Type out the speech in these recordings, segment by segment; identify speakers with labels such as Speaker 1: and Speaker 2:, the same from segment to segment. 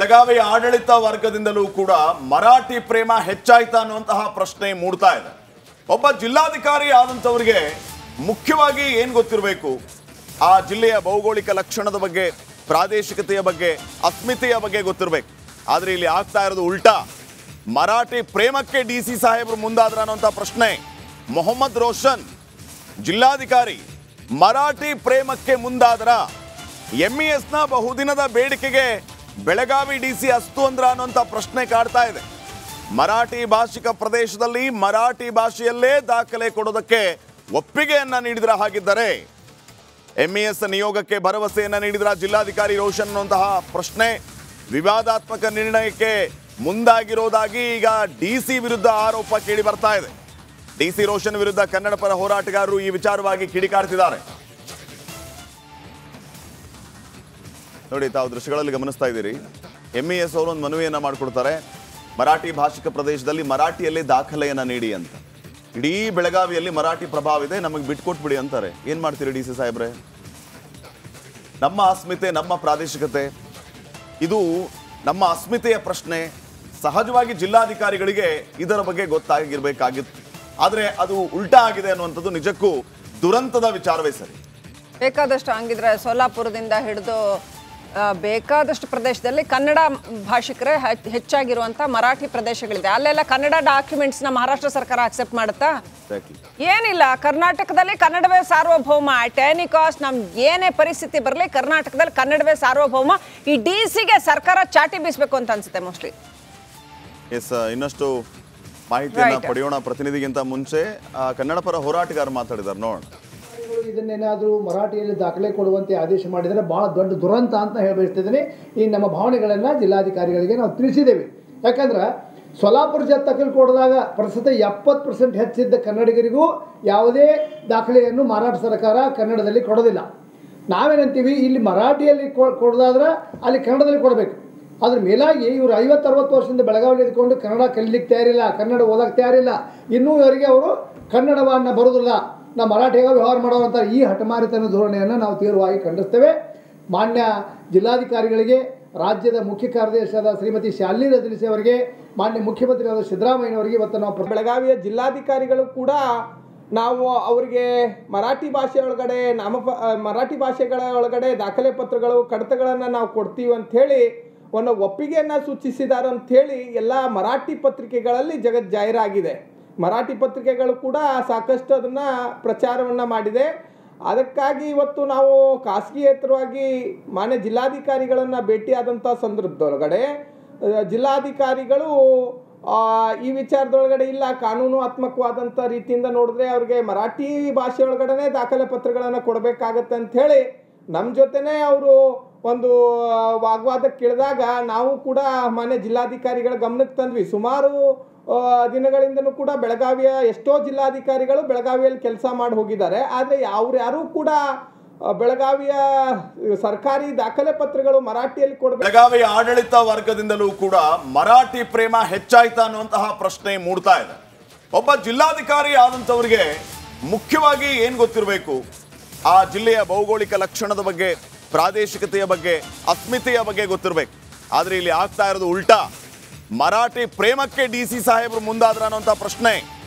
Speaker 1: ಬೆಳಗಾವಿ ಆಡಳಿತ ವರ್ಗದಿಂದಲೂ ಕೂಡ ಮರಾಠಿ ಪ್ರೇಮ ಹೆಚ್ಚಾಯ್ತಾ ಅನ್ನುವಂತಹ ಪ್ರಶ್ನೆ ಮೂಡ್ತಾ ಇದೆ. ಒಬ್ಬ ಜಿಲ್ಲಾಧಿಕಾರಿ ಆದಂತವರಿಗೆ ಮುಖ್ಯವಾಗಿ ಏನು ಗೊತ್ತಿರಬೇಕು, ಆ ಜಿಲ್ಲೆಯ ಭೌಗೋಳಿಕ ಲಕ್ಷಣದ ಬಗ್ಗೆ, ಪ್ರಾದೇಶಿಕತೆಯ ಬಗ್ಗೆ, ಅಸ್ಮಿತೆಯ ಬಗ್ಗೆ ಗೊತ್ತಿರಬೇಕು. ಆದರೆ ಇಲ್ಲಿ ಆಗ್ತಾ ಇರೋದು ಉಲ್ಟಾ. ಮರಾಠಿ ಪ್ರೇಮಕ್ಕೆ ಡಿಸಿ ಸಾಹೇಬರು ಮುಂದಾದ್ರ ಅನ್ನುವಂಥ ಪ್ರಶ್ನೆ. ಮೊಹಮ್ಮದ್ ರೋಷನ್ ಜಿಲ್ಲಾಧಿಕಾರಿ ಮರಾಠಿ ಪ್ರೇಮಕ್ಕೆ ಮುಂದಾದ್ರ, ಎಂಇಎಸ್ನ ಬಹುದಿನದ ಬೇಡಿಕೆಗೆ ಬೆಳಗಾವಿ ಡಿಸಿ ಅಸ್ತು ಅಂದ್ರ ಅನ್ನುವಂಥ ಪ್ರಶ್ನೆ ಕಾಡ್ತಾ ಇದೆ. ಮರಾಠಿ ಭಾಷಿಕ ಪ್ರದೇಶದಲ್ಲಿ ಮರಾಠಿ ಭಾಷೆಯಲ್ಲೇ ದಾಖಲೆ ಕೊಡೋದಕ್ಕೆ ಒಪ್ಪಿಗೆಯನ್ನ ನೀಡಿದ್ರ ಹಾಗಿದ್ದರೆ ಎಂಇಎಸ್ ನಿಯೋಗಕ್ಕೆ ಭರವಸೆಯನ್ನ ನೀಡಿದ್ರ ಜಿಲ್ಲಾಧಿಕಾರಿ ರೋಷನ್ ಅನ್ನುವಂತಹ ಪ್ರಶ್ನೆ. ವಿವಾದಾತ್ಮಕ ನಿರ್ಣಯಕ್ಕೆ ಮುಂದಾಗಿರೋದಾಗಿ ಈಗ ಡಿಸಿ ವಿರುದ್ಧ ಆರೋಪ ಕೇಳಿ ಬರ್ತಾ ಇದೆ. ಡಿಸಿ ರೋಷನ್ ವಿರುದ್ಧ ಕನ್ನಡ ಪರ ಹೋರಾಟಗಾರರು ಈ ವಿಚಾರವಾಗಿ ಕಿಡಿಕಾರ್ತಿದ್ದಾರೆ. ನೋಡಿ, ತಾವು ದೃಶ್ಯಗಳಲ್ಲಿ ಗಮನಿಸ್ತಾ ಇದ್ದೀರಿ. ಎಂಇಎಸ್ ಅವರು ಒಂದು ಮನವಿಯನ್ನ ಮಾಡಿಕೊಡ್ತಾರೆ, ಮರಾಠಿ ಭಾಷಿಕ ಪ್ರದೇಶದಲ್ಲಿ ಮರಾಠಿಯಲ್ಲೇ ದಾಖಲೆಯನ್ನ ನೀಡಿ ಅಂತ. ಇಡೀ ಬೆಳಗಾವಿಯಲ್ಲಿ ಮರಾಠಿ ಪ್ರಭಾವ ಇದೆ, ನಮಗೆ ಬಿಟ್ಕೊಟ್ಬಿಡಿ ಅಂತಾರೆ. ಏನ್ ಮಾಡ್ತೀರಿ ಡಿ ಸಿ ಸಾಹೇಬ್ರೆ? ನಮ್ಮ ಅಸ್ಮಿತೆ, ನಮ್ಮ ಪ್ರಾದೇಶಿಕತೆ, ಇದು ನಮ್ಮ ಅಸ್ಮಿತೆಯ ಪ್ರಶ್ನೆ. ಸಹಜವಾಗಿ ಜಿಲ್ಲಾಧಿಕಾರಿಗಳಿಗೆ ಇದರ ಬಗ್ಗೆ ಗೊತ್ತಾಗಿರ್ಬೇಕಾಗಿತ್ತು. ಆದರೆ ಅದು ಉಲ್ಟಾ ಆಗಿದೆ ಅನ್ನುವಂಥದ್ದು ನಿಜಕ್ಕೂ ದುರಂತದ ವಿಚಾರವೇ ಸರಿ.
Speaker 2: ಬೇಕಾದಷ್ಟು ಹಂಗಿದ್ರೆ ಸೋಲಾಪುರದಿಂದ ಹಿಡಿದು ಬೇಕಾದಷ್ಟು ಪ್ರದೇಶದಲ್ಲಿ ಕನ್ನಡ ಭಾಷಿಕರೇ ಹೆಚ್ಚಾಗಿರುವಂಥ ಮರಾಠಿ ಪ್ರದೇಶಗಳಿದೆ. ಅಲ್ಲೆಲ್ಲ ಕನ್ನಡ ಡಾಕ್ಯುಮೆಂಟ್ಸ್ನ ಮಹಾರಾಷ್ಟ್ರ ಸರ್ಕಾರ ಅಕ್ಸೆಪ್ಟ್ ಮಾಡುತ್ತಾ? ಏನಿಲ್ಲ, ಕರ್ನಾಟಕದಲ್ಲಿ ಕನ್ನಡವೇ ಸಾರ್ವಭೌಮ. ಅಟ್ ಎನಿ ಕಾಸ್ಟ್ ನಮ್ಗೆ ಏನೇ ಪರಿಸ್ಥಿತಿ ಬರಲಿ ಕರ್ನಾಟಕದಲ್ಲಿ ಕನ್ನಡವೇ ಸಾರ್ವಭೌಮ. ಈ ಡಿಸಿಗೆ ಸರ್ಕಾರ ಚಾಟಿ ಬೀಸಬೇಕು ಅಂತ ಅನ್ಸುತ್ತೆ ಮೋಸ್ಟ್ಲಿ.
Speaker 1: ಎಸ್, ಇನ್ನಷ್ಟು ಮಾಹಿತಿಯನ್ನು ಪಡೆಯೋಣ. ಪ್ರತಿನಿಧಿಗಿಂತ ಮುಂಚೆ ಕನ್ನಡ ಪರ ಹೋರಾಟಗಾರ ಮಾತಾಡಿದ್ದಾರೆ, ನೋಡೋಣ.
Speaker 3: ಇದನ್ನೇನಾದರೂ ಮರಾಠಿಯಲ್ಲಿ ದಾಖಲೆ ಕೊಡುವಂತೆ ಆದೇಶ ಮಾಡಿದರೆ ಭಾಳ ದೊಡ್ಡ ದುರಂತ ಅಂತ ಹೇಳಬಯಸ್ತಿದ್ದೀನಿ. ಈ ನಮ್ಮ ಭಾವನೆಗಳನ್ನು ಜಿಲ್ಲಾಧಿಕಾರಿಗಳಿಗೆ ನಾವು ತಿಳಿಸಿದ್ದೇವೆ. ಯಾಕಂದ್ರೆ ಸೊಲ್ಲಾಪುರ ದಾಖಲೆ ಕೊಡಿದಾಗ ಪ್ರಸ್ತುತ 70% ಹೆಚ್ಚಿದ್ದ ಕನ್ನಡಿಗರಿಗೂ ಯಾವುದೇ ದಾಖಲೆಯನ್ನು ಮಹಾರಾಷ್ಟ್ರ ಸರ್ಕಾರ ಕನ್ನಡದಲ್ಲಿ ಕೊಡೋದಿಲ್ಲ. ನಾವೇನಂತೀವಿ, ಇಲ್ಲಿ ಮರಾಠಿಯಲ್ಲಿ ಕೊಡೋದಾದ್ರೆ ಅಲ್ಲಿ ಕನ್ನಡದಲ್ಲಿ ಕೊಡಬೇಕು. ಅದ್ರ ಮೇಲಾಗಿ ಇವರು 50-60 ವರ್ಷದಿಂದ ಬೆಳಗಾವಿಯಲ್ಲಿ ಇದ್ಕೊಂಡು ಕನ್ನಡ ಕಲಿಲಿಕ್ಕೆ ತಯಾರಿಲ್ಲ, ಕನ್ನಡ ಓದಕ್ಕೆ ತಯಾರಿಲ್ಲ. ಇನ್ನೂ ಇವರಿಗೆ ಅವರು ಕನ್ನಡವನ್ನು ಬರೋದಿಲ್ಲ, ನಾವು ಮರಾಠಿಯಾಗ ವ್ಯವಹಾರ ಮಾಡುವಂಥ ಈ ಹಠಮಾರಿತನ ಧೋರಣೆಯನ್ನು ನಾವು ತೀವ್ರವಾಗಿ ಖಂಡಿಸ್ತೇವೆ. ಮಾನ್ಯ ಜಿಲ್ಲಾಧಿಕಾರಿಗಳಿಗೆ, ರಾಜ್ಯದ ಮುಖ್ಯ ಕಾರ್ಯದರ್ಶಿಯಾದ ಶ್ರೀಮತಿ ಶಾಲಿನಿ ರಜನೀಶ್ ಅವರಿಗೆ, ಮಾನ್ಯ ಮುಖ್ಯಮಂತ್ರಿಯಾದ ಸಿದ್ದರಾಮಯ್ಯನವರಿಗೆ ಇವತ್ತು ನಾವು
Speaker 4: ಬೆಳಗಾವಿಯ ಜಿಲ್ಲಾಧಿಕಾರಿಗಳು ಕೂಡ ನಾವು ಅವರಿಗೆ ಮರಾಠಿ ಭಾಷೆ ಒಳಗಡೆ ಮರಾಠಿ ಭಾಷೆಗಳ ಒಳಗಡೆ ದಾಖಲೆ ಪತ್ರಗಳು, ಕಡತಗಳನ್ನು ನಾವು ಕೊಡ್ತೀವಿ ಅಂಥೇಳಿ ಒಂದು ಒಪ್ಪಿಗೆಯನ್ನು ಸೂಚಿಸಿದ್ದಾರೆ ಅಂಥೇಳಿ ಎಲ್ಲ ಮರಾಠಿ ಪತ್ರಿಕೆಗಳಲ್ಲಿ ಜಾಹೀರಾಗಿದೆ. ಮರಾಠಿ ಪತ್ರಿಕೆಗಳು ಕೂಡ ಸಾಕಷ್ಟು ಅದನ್ನು ಪ್ರಚಾರವನ್ನು ಮಾಡಿದೆ. ಅದಕ್ಕಾಗಿ ಇವತ್ತು ನಾವು ಖಾಸಗಿಯೇತರವಾಗಿ ಮಾನ್ಯ ಜಿಲ್ಲಾಧಿಕಾರಿಗಳನ್ನು ಭೇಟಿಯಾದಂಥ ಸಂದರ್ಭದೊಳಗಡೆ ಜಿಲ್ಲಾಧಿಕಾರಿಗಳು ಈ ವಿಚಾರದೊಳಗಡೆ ಇಲ್ಲ, ಕಾನೂನಾತ್ಮಕವಾದಂಥ ರೀತಿಯಿಂದ ನೋಡಿದ್ರೆ ಅವ್ರಿಗೆ ಮರಾಠಿ ಭಾಷೆ ಒಳಗಡೆ ದಾಖಲೆ ಪತ್ರಗಳನ್ನು ಕೊಡಬೇಕಾಗತ್ತೆ ಅಂಥೇಳಿ ನಮ್ಮ ಜೊತೆನೇ ಅವರು ಒಂದು ವಾಗ್ವಾದಕ್ಕೆ ಇಳಿದಾಗ ನಾವು ಕೂಡ ಮಾನ್ಯ ಜಿಲ್ಲಾಧಿಕಾರಿಗಳ ಗಮನಕ್ಕೆ ತಂದ್ವಿ. ಸುಮಾರು ದಿನಗಳಿಂದನೂ ಕೂಡ ಬೆಳಗಾವಿಯ ಎಷ್ಟೋ ಜಿಲ್ಲಾಧಿಕಾರಿಗಳು ಬೆಳಗಾವಿಯಲ್ಲಿ ಕೆಲಸ ಮಾಡಿ ಹೋಗಿದ್ದಾರೆ. ಆದರೆ ಯಾರು ಕೂಡ ಬೆಳಗಾವಿಯ ಸರ್ಕಾರಿ ದಾಖಲೆ ಪತ್ರಗಳು ಮರಾಠಿಯಲ್ಲಿ ಕೊಡಬೇಕು.
Speaker 1: ಬೆಳಗಾವಿ ಆಡಳಿತ ವರ್ಗದಿಂದಲೂ ಕೂಡ ಮರಾಠಿ ಪ್ರೇಮ ಹೆಚ್ಚಾಯ್ತಾ ಅನ್ನುವಂತಹ ಪ್ರಶ್ನೆ ಮೂಡ್ತಾ ಇದೆ. ಒಬ್ಬ ಜಿಲ್ಲಾಧಿಕಾರಿ ಆದಂತವರಿಗೆ ಮುಖ್ಯವಾಗಿ ಏನು ಗೊತ್ತಿರಬೇಕು, ಆ ಜಿಲ್ಲೆಯ ಭೌಗೋಳಿಕ ಲಕ್ಷಣದ ಬಗ್ಗೆ, ಪ್ರಾದೇಶಿಕತೆಯ ಬಗ್ಗೆ, ಅಸ್ಮಿತೆಯ ಬಗ್ಗೆ ಗೊತ್ತಿರಬೇಕು. ಆದರೆ ಇಲ್ಲಿ ಆಗ್ತಾ ಇರೋದು ಉಲ್ಟಾ. ಮರಾಠಿ ಪ್ರೇಮಕ್ಕೆ ಡಿಸಿ ಸಾಹೇಬರು ಮುಂದಾದ್ರ ಅನ್ನುವಂಥ ಪ್ರಶ್ನೆ.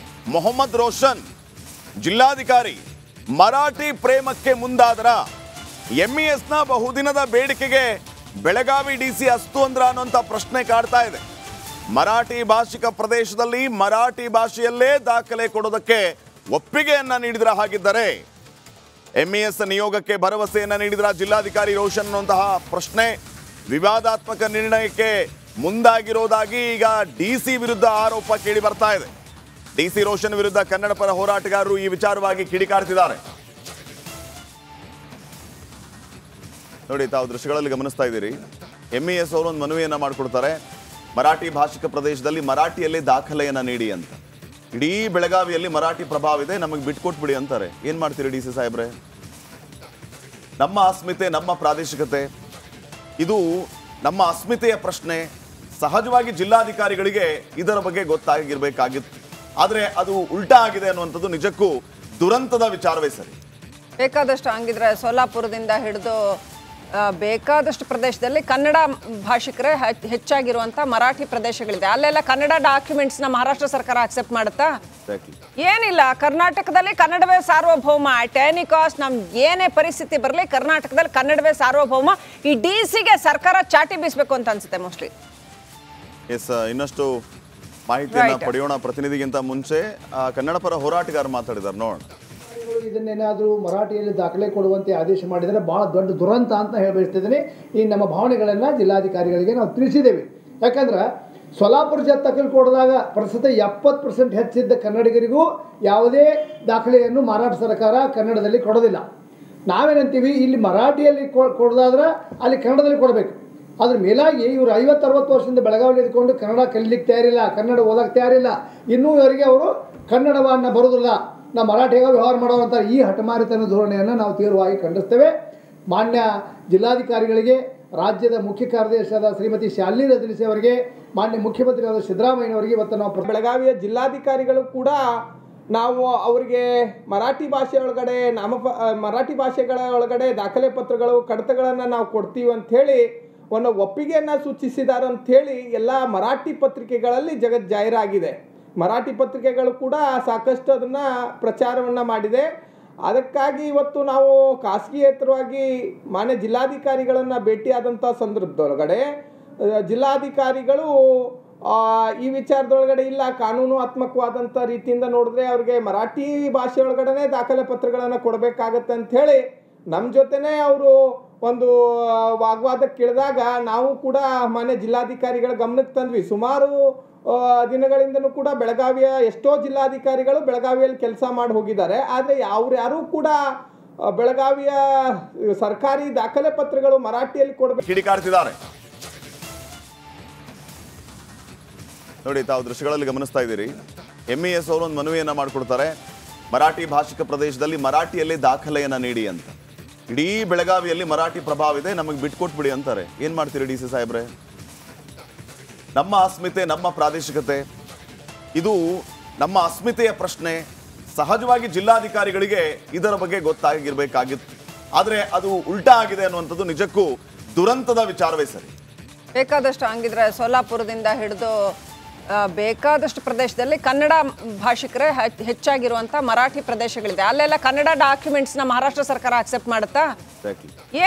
Speaker 1: ಮೊಹಮ್ಮದ್ ರೋಷನ್ ಜಿಲ್ಲಾಧಿಕಾರಿ ಮರಾಠಿ ಪ್ರೇಮಕ್ಕೆ ಮುಂದಾದ್ರ, ಎಂಇಎಸ್ನ ಬಹುದಿನದ ಬೇಡಿಕೆಗೆ ಬೆಳಗಾವಿ ಡಿಸಿ ಅಸ್ತು ಅಂದ್ರ ಅನ್ನುವಂಥ ಪ್ರಶ್ನೆ ಕಾಡ್ತಾ ಇದೆ. ಮರಾಠಿ ಭಾಷಿಕ ಪ್ರದೇಶದಲ್ಲಿ ಮರಾಠಿ ಭಾಷೆಯಲ್ಲೇ ದಾಖಲೆ ಕೊಡೋದಕ್ಕೆ ಒಪ್ಪಿಗೆಯನ್ನ ನೀಡಿದ್ರ ಹಾಗಿದ್ದರೆ ಎಂಇಎಸ್ ನಿಯೋಗಕ್ಕೆ ಭರವಸೆಯನ್ನ ನೀಡಿದ್ರ ಜಿಲ್ಲಾಧಿಕಾರಿ ರೋಷನ್ ಅನ್ನುವಂತಹ ಪ್ರಶ್ನೆ. ವಿವಾದಾತ್ಮಕ ನಿರ್ಣಯಕ್ಕೆ ಮುಂದಾಗಿರೋದಾಗಿ ಈಗ ಡಿಸಿ ವಿರುದ್ಧ ಆರೋಪ ಕೇಳಿ ಬರ್ತಾ ಇದೆ. ಡಿಸಿ ರೋಷನ್ ವಿರುದ್ಧ ಕನ್ನಡ ಪರ ಹೋರಾಟಗಾರರು ಈ ವಿಚಾರವಾಗಿ ಕಿಡಿಕಾರ್ತಿದ್ದಾರೆ. ನೋಡಿ, ತಾವು ದೃಶ್ಯಗಳಲ್ಲಿ ಗಮನಿಸ್ತಾ ಇದ್ದೀರಿ. ಎಂಇಎಸ್ ಅವರು ಒಂದು ಮನವಿಯನ್ನ ಮಾಡಿಕೊಡ್ತಾರೆ, ಮರಾಠಿ ಭಾಷಿಕ ಪ್ರದೇಶದಲ್ಲಿ ಮರಾಠಿಯಲ್ಲೇ ದಾಖಲೆಯನ್ನ ನೀಡಿ ಅಂತ. ಇಡೀ ಬೆಳಗಾವಿಯಲ್ಲಿ ಮರಾಠಿ ಪ್ರಭಾವ ಇದೆ, ನಮಗೆ ಬಿಟ್ಕೊಟ್ಬಿಡಿ ಅಂತಾರೆ. ಏನ್ ಮಾಡ್ತೀರಿ ಡಿ ಸಿ ಸಾಹೇಬ್ರೆ? ನಮ್ಮ ಅಸ್ಮಿತೆ, ನಮ್ಮ ಪ್ರಾದೇಶಿಕತೆ, ಇದು ನಮ್ಮ ಅಸ್ಮಿತೆಯ ಪ್ರಶ್ನೆ. ಸಹಜವಾಗಿ ಜಿಲ್ಲಾಧಿಕಾರಿಗಳಿಗೆ ಇದರ ಬಗ್ಗೆ ಗೊತ್ತಾಗಿರ್ಬೇಕಾಗಿತ್ತು. ಆದರೆ ಅದು ಉಲ್ಟಾ ಆಗಿದೆ ಅನ್ನುವಂಥದ್ದು ನಿಜಕ್ಕೂ ದುರಂತದ ವಿಚಾರವೇ ಸರಿ.
Speaker 2: ಬೇಕಾದಷ್ಟು ಹಂಗಿದ್ರೆ ಸೋಲಾಪುರದಿಂದ ಹಿಡಿದು ಬೇಕಾದಷ್ಟು ಪ್ರದೇಶದಲ್ಲಿ ಕನ್ನಡ ಭಾಷಿಕರೇ ಹೆಚ್ಚಾಗಿರುವಂಥ ಮರಾಠಿ ಪ್ರದೇಶಗಳಿದೆ. ಅಲ್ಲೆಲ್ಲ ಕನ್ನಡ ಡಾಕ್ಯುಮೆಂಟ್ಸ್ನ ಮಹಾರಾಷ್ಟ್ರ ಸರ್ಕಾರ ಅಕ್ಸೆಪ್ಟ್ ಮಾಡುತ್ತಾ? ಏನಿಲ್ಲ, ಕರ್ನಾಟಕದಲ್ಲಿ ಕನ್ನಡವೇ ಸಾರ್ವಭೌಮ. ಅಟ್ ಎನಿ ಕಾಸ್ಟ್ ನಮ್ಗೆ ಏನೇ ಪರಿಸ್ಥಿತಿ ಬರಲಿ ಕರ್ನಾಟಕದಲ್ಲಿ ಕನ್ನಡವೇ ಸಾರ್ವಭೌಮ. ಈ DC-ಗೆ ಸರ್ಕಾರ ಚಾಟಿ ಬೀಸಬೇಕು ಅಂತ ಅನ್ಸುತ್ತೆ ಮೋಸ್ಟ್ಲಿ.
Speaker 1: ಎಸ್, ಇನ್ನಷ್ಟು ಮಾಹಿತಿಯನ್ನು ಪಡೆಯೋಣ. ಪ್ರತಿನಿಧಿಗಿಂತ ಮುಂಚೆ ಕನ್ನಡ ಪರ ಹೋರಾಟಗಾರ ಮಾತಾಡಿದ್ದಾರೆ, ನೋಡೋಣ.
Speaker 3: ಇದನ್ನೇನಾದರೂ ಮರಾಠಿಯಲ್ಲಿ ದಾಖಲೆ ಕೊಡುವಂತೆ ಆದೇಶ ಮಾಡಿದರೆ ಭಾಳ ದೊಡ್ಡ ದುರಂತ ಅಂತ ಹೇಳಬಯಸ್ತಿದ್ದೀನಿ. ಈ ನಮ್ಮ ಭಾವನೆಗಳನ್ನು ಜಿಲ್ಲಾಧಿಕಾರಿಗಳಿಗೆ ನಾವು ತಿಳಿಸಿದ್ದೇವೆ. ಯಾಕಂದ್ರೆ ಸೊಲಾಪುರ ಜತ್ ತೆಗೆದುಕೊಡಿದಾಗ ಪ್ರಸ್ತುತ 70% ಹೆಚ್ಚಿದ್ದ ಕನ್ನಡಿಗರಿಗೂ ಯಾವುದೇ ದಾಖಲೆಯನ್ನು ಮಹಾರಾಷ್ಟ್ರ ಸರ್ಕಾರ ಕನ್ನಡದಲ್ಲಿ ಕೊಡೋದಿಲ್ಲ. ನಾವೇನಂತೀವಿ, ಇಲ್ಲಿ ಮರಾಠಿಯಲ್ಲಿ ಕೊಡೋದಾದ್ರೆ ಅಲ್ಲಿ ಕನ್ನಡದಲ್ಲಿ ಕೊಡಬೇಕು. ಅದ್ರ ಮೇಲಾಗಿ ಇವರು 50-60 ವರ್ಷದಿಂದ ಬೆಳಗಾವಿಯಲ್ಲಿ ಇದ್ಕೊಂಡು ಕನ್ನಡ ಕಲಿಲಿಕ್ಕೆ ತಯಾರಿಲ್ಲ, ಕನ್ನಡ ಓದಕ್ಕೆ ತಯಾರಿಲ್ಲ. ಇನ್ನೂ ಇವರಿಗೆ ಅವರು ಕನ್ನಡವನ್ನು ಬರೋದಿಲ್ಲ, ನಾವು ಮರಾಠಿಯಾಗ ವ್ಯವಹಾರ ಮಾಡೋವಂಥ ಈ ಹಠಮಾರಿತನ ಧೋರಣೆಯನ್ನು ನಾವು ತೀವ್ರವಾಗಿ ಖಂಡಿಸ್ತೇವೆ. ಮಾನ್ಯ ಜಿಲ್ಲಾಧಿಕಾರಿಗಳಿಗೆ, ರಾಜ್ಯದ ಮುಖ್ಯ ಕಾರ್ಯದರ್ಶಿಯಾದ ಶ್ರೀಮತಿ ಶಾಲಿನಿ ರಜನೀಶ್ ಅವರಿಗೆ, ಮಾನ್ಯ ಮುಖ್ಯಮಂತ್ರಿಯಾದ ಸಿದ್ದರಾಮಯ್ಯನವರಿಗೆ ಇವತ್ತು ನಾವು
Speaker 4: ಬೆಳಗಾವಿಯ ಜಿಲ್ಲಾಧಿಕಾರಿಗಳು ಕೂಡ ನಾವು ಅವರಿಗೆ ಮರಾಠಿ ಭಾಷೆ ಒಳಗಡೆ ಮರಾಠಿ ಭಾಷೆಗಳ ಒಳಗಡೆ ದಾಖಲೆ ಪತ್ರಗಳು ಕಡತಗಳನ್ನು ನಾವು ಕೊಡ್ತೀವಿ ಅಂಥೇಳಿ ಒಂದು ಒಪ್ಪಿಗೆಯನ್ನು ಸೂಚಿಸಿದ್ದಾರೆ ಅಂಥೇಳಿ ಎಲ್ಲ ಮರಾಠಿ ಪತ್ರಿಕೆಗಳಲ್ಲಿ ಜಾಹೀರಾಗಿದೆ. ಮರಾಠಿ ಪತ್ರಿಕೆಗಳು ಕೂಡ ಸಾಕಷ್ಟು ಅದನ್ನು ಪ್ರಚಾರವನ್ನು ಮಾಡಿದೆ. ಅದಕ್ಕಾಗಿ ಇವತ್ತು ನಾವು ಖಾಸಗಿಯೇತರವಾಗಿ ಮಾನ್ಯ ಜಿಲ್ಲಾಧಿಕಾರಿಗಳನ್ನು ಭೇಟಿಯಾದಂಥ ಸಂದರ್ಭದೊಳಗಡೆ ಜಿಲ್ಲಾಧಿಕಾರಿಗಳು ಈ ವಿಚಾರದೊಳಗಡೆ ಇಲ್ಲ, ಕಾನೂನಾತ್ಮಕವಾದಂಥ ರೀತಿಯಿಂದ ನೋಡಿದ್ರೆ ಅವ್ರಿಗೆ ಮರಾಠಿ ಭಾಷೆ ಒಳಗಡೆ ದಾಖಲೆ ಪತ್ರಗಳನ್ನು ಕೊಡಬೇಕಾಗತ್ತೆ ಅಂಥೇಳಿ ನಮ್ಮ ಜೊತೆನೇ ಅವರು ಒಂದು ವಾಗ್ವಾದಕ್ಕೆ ಇಳಿದಾಗ ನಾವು ಕೂಡ ಮಾನ್ಯ ಜಿಲ್ಲಾಧಿಕಾರಿಗಳ ಗಮನಕ್ಕೆ ತಂದ್ವಿ. ಸುಮಾರು ದಿನಗಳಿಂದನೂ ಕೂಡ ಬೆಳಗಾವಿಯ ಎಷ್ಟೋ ಜಿಲ್ಲಾಧಿಕಾರಿಗಳು ಬೆಳಗಾವಿಯಲ್ಲಿ ಕೆಲಸ ಮಾಡಿ ಹೋಗಿದ್ದಾರೆ. ಆದರೆ ಯಾರು ಕೂಡ ಬೆಳಗಾವಿಯ ಸರ್ಕಾರಿ ದಾಖಲೆ ಪತ್ರಗಳು ಮರಾಠಿಯಲ್ಲಿ ಕೊಡಬೇಕು
Speaker 1: ಕಿಡಿಕಾರ್ತಿದ್ದಾರೆ. ನೋಡಿ, ತಾವು ದೃಶ್ಯಗಳಲ್ಲಿ ಗಮನಿಸ್ತಾ ಇದ್ದೀರಿ. MES ಅವರು ಒಂದು ಮನವಿಯನ್ನ ಮಾಡಿಕೊಡ್ತಾರೆ, ಮರಾಠಿ ಭಾಷಿಕ ಪ್ರದೇಶದಲ್ಲಿ ಮರಾಠಿಯಲ್ಲಿ ದಾಖಲೆಯನ್ನ ನೀಡಿ ಅಂತ. ಇಡೀ ಬೆಳಗಾವಿಯಲ್ಲಿ ಮರಾಠಿ ಪ್ರಭಾವ ಇದೆ, ನಮಗೆ ಬಿಟ್ಕೊಟ್ಬಿಡಿ ಅಂತಾರೆ. ಏನ್ ಮಾಡ್ತೀರಿ DC ಸಾಹೇಬ್ರೆ? ನಮ್ಮ ಅಸ್ಮಿತೆ, ನಮ್ಮ ಪ್ರಾದೇಶಿಕತೆ, ಇದು ನಮ್ಮ ಅಸ್ಮಿತೆಯ ಪ್ರಶ್ನೆ. ಸಹಜವಾಗಿ ಜಿಲ್ಲಾಧಿಕಾರಿಗಳಿಗೆ ಇದರ ಬಗ್ಗೆ ಗೊತ್ತಾಗಿರ್ಬೇಕಾಗಿತ್ತು. ಆದರೆ ಅದು ಉಲ್ಟಾ ಆಗಿದೆ ಅನ್ನುವಂಥದ್ದು ನಿಜಕ್ಕೂ ದುರಂತದ ವಿಚಾರವೇ ಸರಿ.
Speaker 2: ಬೇಕಾದಷ್ಟು ಹಂಗಿದ್ರೆ ಸೋಲಾಪುರದಿಂದ ಹಿಡಿದು ಬೇಕಾದಷ್ಟು ಪ್ರದೇಶದಲ್ಲಿ ಕನ್ನಡ ಭಾಷಿಕರೇ ಹೆಚ್ಚಾಗಿರುವಂಥ ಮರಾಠಿ ಪ್ರದೇಶಗಳಿದೆ. ಅಲ್ಲೆಲ್ಲ ಕನ್ನಡ ಡಾಕ್ಯುಮೆಂಟ್ಸ್ನ ಮಹಾರಾಷ್ಟ್ರ ಸರ್ಕಾರ ಅಕ್ಸೆಪ್ಟ್ ಮಾಡುತ್ತಾ?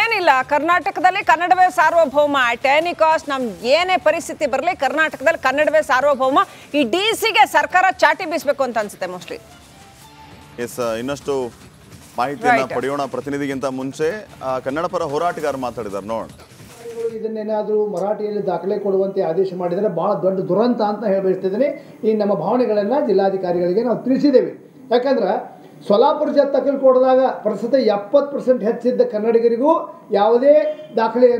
Speaker 2: ಏನಿಲ್ಲ, ಕರ್ನಾಟಕದಲ್ಲಿ ಕನ್ನಡವೇ ಸಾರ್ವಭೌಮ. ಅಟ್ ಎನಿ ಕಾಸ್ಟ್ ನಮ್ಗೆ ಏನೇ ಪರಿಸ್ಥಿತಿ ಬರಲಿ ಕರ್ನಾಟಕದಲ್ಲಿ ಕನ್ನಡವೇ ಸಾರ್ವಭೌಮ. ಈ DC-ಗೆ ಸರ್ಕಾರ ಚಾಟಿ ಬೀಸಬೇಕು ಅಂತ ಅನ್ಸುತ್ತೆ ಮೋಸ್ಟ್ಲಿ.
Speaker 1: ಎಸ್, ಇನ್ನಷ್ಟು ಮಾಹಿತಿಯನ್ನು ಪಡೆಯೋಣ. ಪ್ರತಿನಿಧಿಗಿಂತ ಮುಂಚೆ ಕನ್ನಡ ಪರ ಹೋರಾಟಗಾರ ಮಾತಾಡಿದ್ದಾರೆ, ನೋಡೋಣ.
Speaker 3: ಇದನ್ನೇನಾದರೂ ಮರಾಠಿಯಲ್ಲಿ ದಾಖಲೆ ಕೊಡುವಂತೆ ಆದೇಶ ಮಾಡಿದರೆ ಭಾಳ ದೊಡ್ಡ ದುರಂತ ಅಂತ ಹೇಳಬಯಸ್ತಿದ್ದೀನಿ. ಈ ನಮ್ಮ ಭಾವನೆಗಳನ್ನು ಜಿಲ್ಲಾಧಿಕಾರಿಗಳಿಗೆ ನಾವು ತಿಳಿಸಿದ್ದೇವೆ. ಯಾಕಂದ್ರೆ ಸೊಲಾಪುರ ಜತ್ ತೆಗೆದುಕೊಡಿದಾಗ ಪ್ರಸ್ತುತ 70% ಹೆಚ್ಚಿದ್ದ ಕನ್ನಡಿಗರಿಗೂ ಯಾವುದೇ ದಾಖಲೆಯನ್ನು